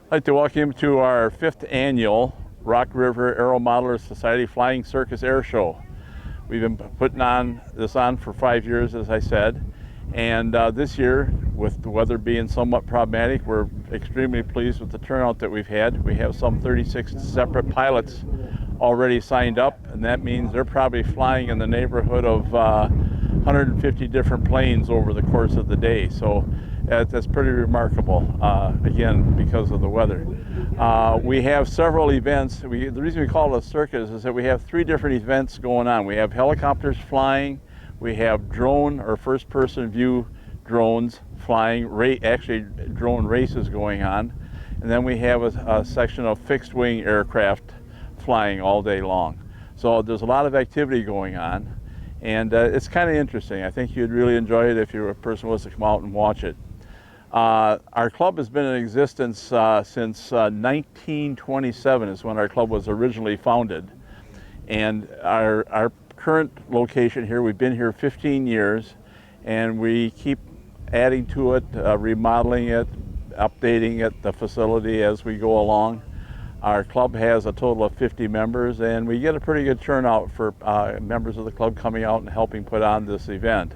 I'd like to welcome you to our 5th annual Rock River Aero Modelers Society Flying Circus Air Show. We've been putting this on for 5 years, as I said, and this year, with the weather being somewhat problematic, we're extremely pleased with the turnout that we've had. We have some 36 separate pilots already signed up, and that means they're probably flying in the neighborhood of 150 different planes over the course of the day. So that's pretty remarkable, again, because of the weather. We have several events. The reason we call it a circus is that we have 3 different events going on. We have helicopters flying, we have drone or first-person view drones flying, actually drone races going on, and then we have a section of fixed-wing aircraft flying all day long. So there's a lot of activity going on, and it's kind of interesting. I think you'd really enjoy it if you were a person who was to come out and watch it. Our club has been in existence since 1927 is when our club was originally founded. And our current location here, we've been here 15 years, and we keep adding to it, remodeling it, updating it, the facility as we go along. Our club has a total of 50 members, and we get a pretty good turnout for members of the club coming out and helping put on this event.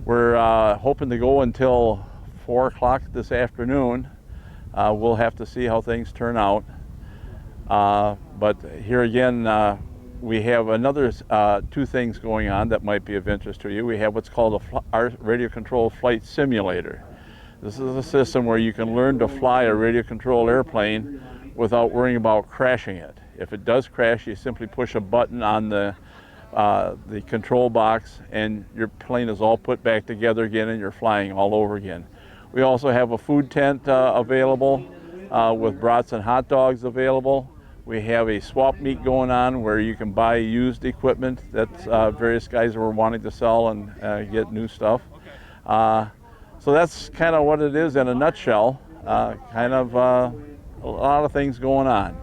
We're hoping to go until 4 o'clock this afternoon. We'll have to see how things turn out. But here again, we have another 2 things going on that might be of interest to you. We have what's called our radio controlled flight simulator. This is a system where you can learn to fly a radio controlled airplane without worrying about crashing it. If it does crash, you simply push a button on the control box and your plane is all put back together again and you're flying all over again. We also have a food tent available with brats and hot dogs available. We have a swap meet going on where you can buy used equipment that various guys were wanting to sell and get new stuff. So that's kind of what it is in a nutshell. Kind of a lot of things going on.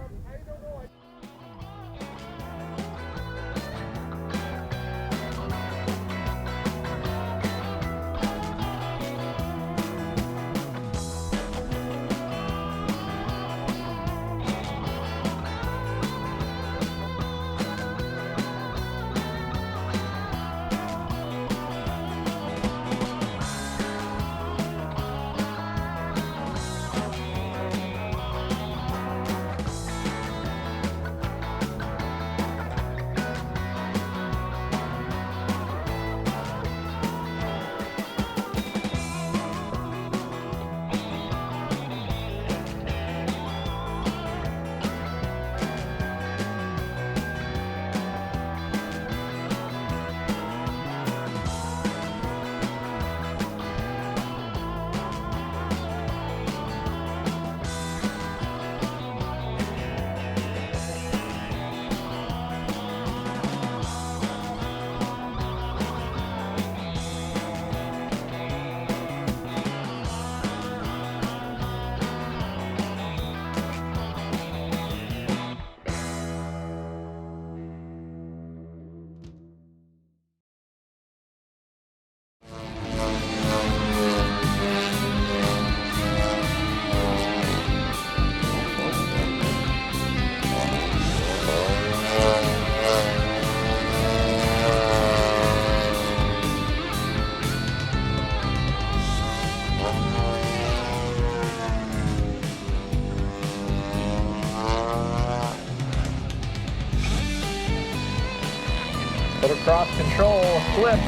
Put across control, flip.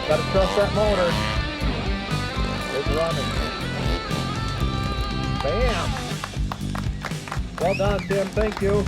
Gotta trust that motor. It's running. Bam! Well done, Tim. Thank you.